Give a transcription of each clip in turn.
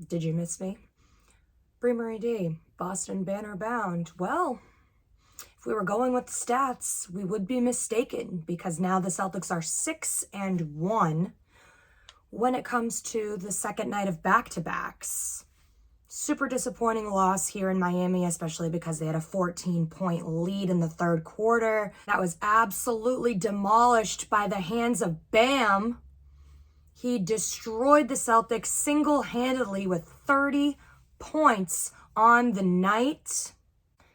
Did you miss me? Brie Marie D, Boston Banner bound. Well, if we were going with the stats, we would be mistaken because now the Celtics are 6-1 when it comes to the second night of back-to-backs. Super disappointing loss here in Miami, especially because they had a 14-point lead in the third quarter. That was absolutely demolished by the hands of Bam. He destroyed the Celtics single-handedly with 30 points on the night.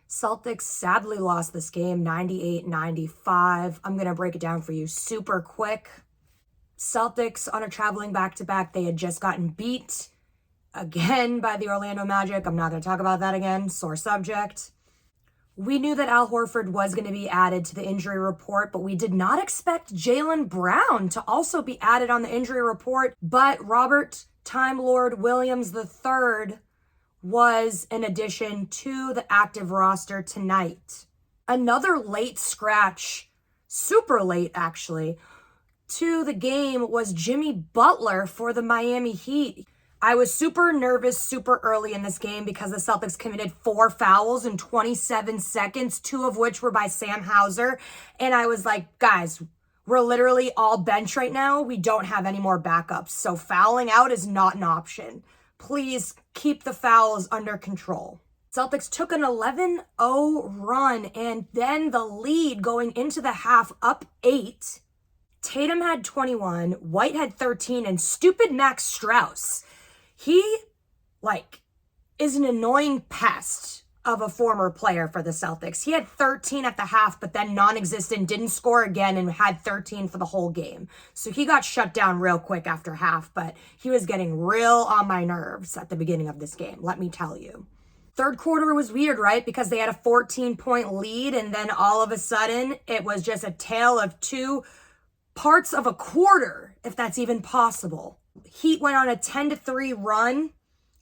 Celtics sadly lost this game 98-95. I'm going to break it down for you super quick. Celtics on a traveling back-to-back, they had just gotten beat again by the Orlando Magic. I'm not going to talk about that again. Sore subject. We knew that Al Horford was going to be added to the injury report, but we did not expect Jaylen Brown to also be added on the injury report. But Robert Time Lord Williams III was an addition to the active roster tonight. Another late scratch, super late actually, to the game was Jimmy Butler for the Miami Heat. I was super nervous super early in this game because the Celtics committed 4 fouls in 27 seconds, 2 of which were by Sam Hauser. And I was like, guys, we're literally all bench right now. We don't have any more backups. So fouling out is not an option. Please keep the fouls under control. Celtics took an 11-0 run and then the lead going into the half up 8. Tatum had 21, White had 13, and stupid Max Strus. He, is an annoying pest of a former player for the Celtics. He had 13 at the half, but then non-existent, didn't score again, and had 13 for the whole game. So he got shut down real quick after half, but he was getting real on my nerves at the beginning of this game, let me tell you. Third quarter was weird, right? Because they had a 14-point lead, and then all of a sudden, it was just a tale of 2 parts of a quarter, if that's even possible. Heat went on a 10-3 run,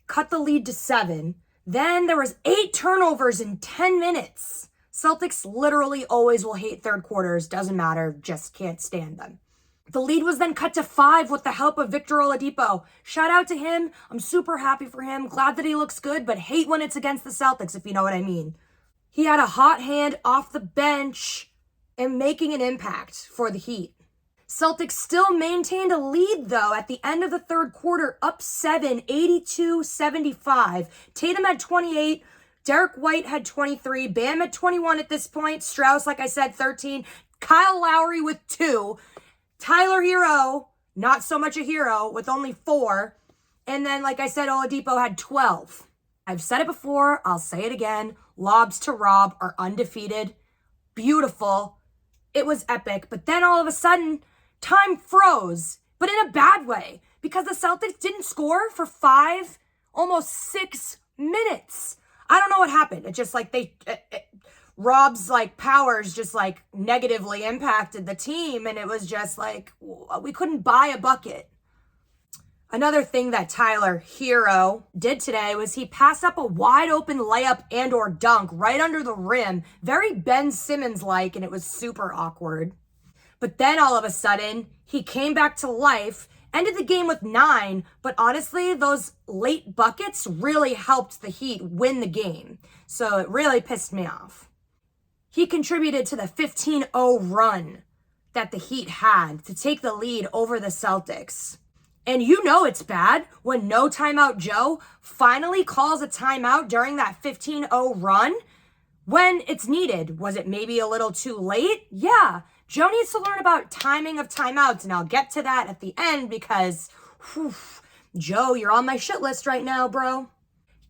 cut the lead to 7. Then there was 8 turnovers in 10 minutes. Celtics literally always will hate third quarters. Doesn't matter. Just can't stand them. The lead was then cut to 5 with the help of Victor Oladipo. Shout out to him. I'm super happy for him. Glad that he looks good, but hate when it's against the Celtics, if you know what I mean. He had a hot hand off the bench and making an impact for the Heat. Celtics still maintained a lead, though, at the end of the third quarter, up 7, 82-75. Tatum had 28. Derek White had 23. Bam had 21 at this point. Strus, like I said, 13. Kyle Lowry with 2. Tyler Hero, not so much a hero, with only 4. And then, like I said, Oladipo had 12. I've said it before. I'll say it again. Lobs to Rob are undefeated. Beautiful. It was epic. But then all of a sudden, time froze, but in a bad way, because the Celtics didn't score for 5, almost 6 minutes. I don't know what happened. It just Rob's powers just negatively impacted the team, and it was just we couldn't buy a bucket. Another thing that Tyler Hero did today was he passed up a wide open layup and or dunk right under the rim, very Ben Simmons-like, and it was super awkward. But then all of a sudden, he came back to life, ended the game with 9, but honestly, those late buckets really helped the Heat win the game. So it really pissed me off. He contributed to the 15-0 run that the Heat had to take the lead over the Celtics. And you know it's bad when No Timeout Joe finally calls a timeout during that 15-0 run when it's needed. Was it maybe a little too late? Yeah. Joe needs to learn about timing of timeouts, and I'll get to that at the end because, Joe, you're on my shit list right now, bro.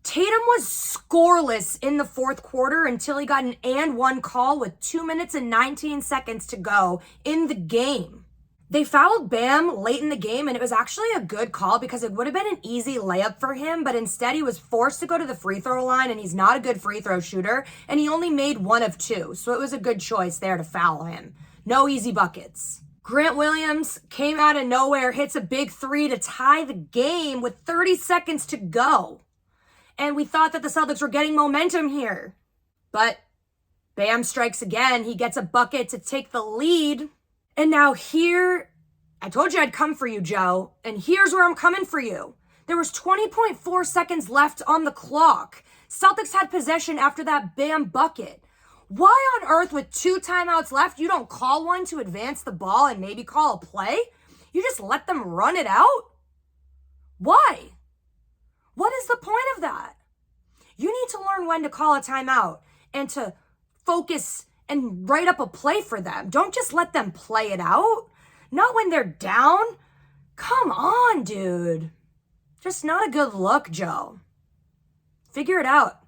Tatum was scoreless in the fourth quarter until he got an and one call with 2 minutes and 19 seconds to go in the game. They fouled Bam late in the game, and it was actually a good call because it would have been an easy layup for him, but instead he was forced to go to the free throw line, and he's not a good free throw shooter, and he only made 1 of 2, so it was a good choice there to foul him. No easy buckets. Grant Williams came out of nowhere, hits a big 3 to tie the game with 30 seconds to go. And we thought that the Celtics were getting momentum here. But Bam strikes again. He gets a bucket to take the lead. And now here, I told you I'd come for you, Joe. And here's where I'm coming for you. There was 20.4 seconds left on the clock. Celtics had possession after that Bam bucket. Why on earth, with 2 timeouts left, you don't call one to advance the ball and maybe call a play? You just let them run it out? Why? What is the point of that? You need to learn when to call a timeout and to focus and write up a play for them. Don't just let them play it out. Not when they're down. Come on, dude. Just not a good look, Joe. Figure it out.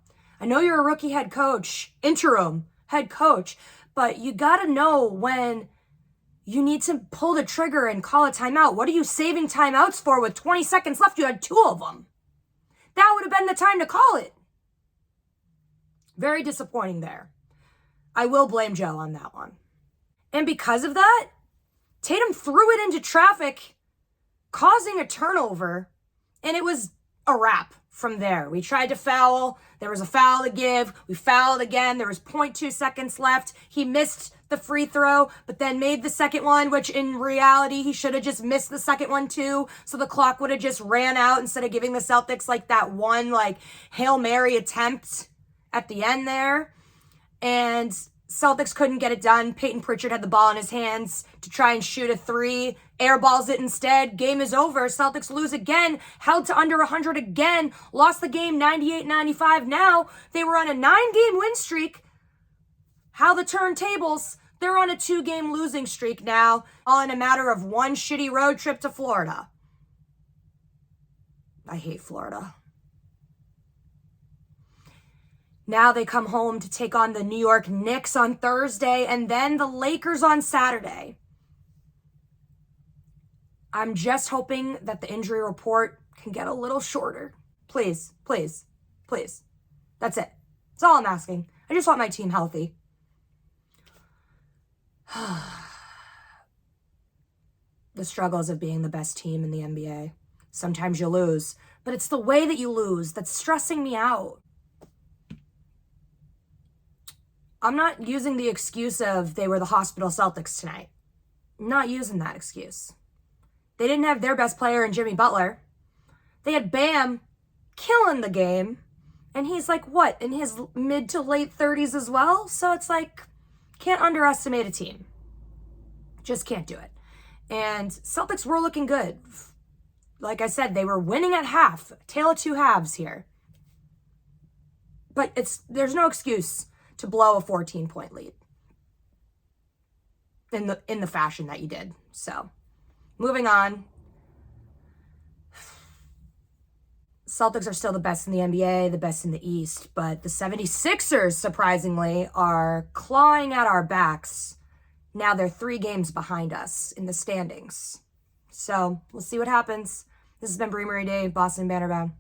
I know you're a rookie head coach, interim head coach, but you got to know when you need to pull the trigger and call a timeout. What are you saving timeouts for with 20 seconds left? You had 2 of them. That would have been the time to call it. Very disappointing there. I will blame Joe on that one. And because of that, Tatum threw it into traffic, causing a turnover, and it was a wrap from there. We tried to foul. There was a foul to give. We fouled again. There was 0.2 seconds left. He missed the free throw, but then made the second one, which in reality, he should have just missed the second one too. So the clock would have just ran out instead of giving the Celtics like that one like Hail Mary attempt at the end there. And Celtics couldn't get it done. Peyton Pritchard had the ball in his hands to try and shoot a 3. Airballs it instead. Game is over. Celtics lose again. Held to under 100 again. Lost the game 98-95. Now they were on a 9-game win streak. How the turntables. They're on a 2-game losing streak now. All in a matter of one shitty road trip to Florida. I hate Florida. Now they come home to take on the New York Knicks on Thursday and then the Lakers on Saturday. I'm just hoping that the injury report can get a little shorter. Please, please, please. That's it. That's all I'm asking. I just want my team healthy. The struggles of being the best team in the NBA. Sometimes you lose, but it's the way that you lose that's stressing me out. I'm not using the excuse of they were the hospital Celtics tonight. I'm not using that excuse. They didn't have their best player in Jimmy Butler. They had Bam killing the game. And he's like, what, in his mid to late 30s as well? So it's like, can't underestimate a team. Just can't do it. And Celtics were looking good. Like I said, they were winning at half. Tale of 2 halves here. But there's no excuse to blow a 14-point lead in the fashion that you did. So, moving on. Celtics are still the best in the NBA, the best in the East, but the 76ers, surprisingly, are clawing at our backs. Now they're 3 games behind us in the standings. So, we'll see what happens. This has been Brie Marie Day, Boston Banner Bound.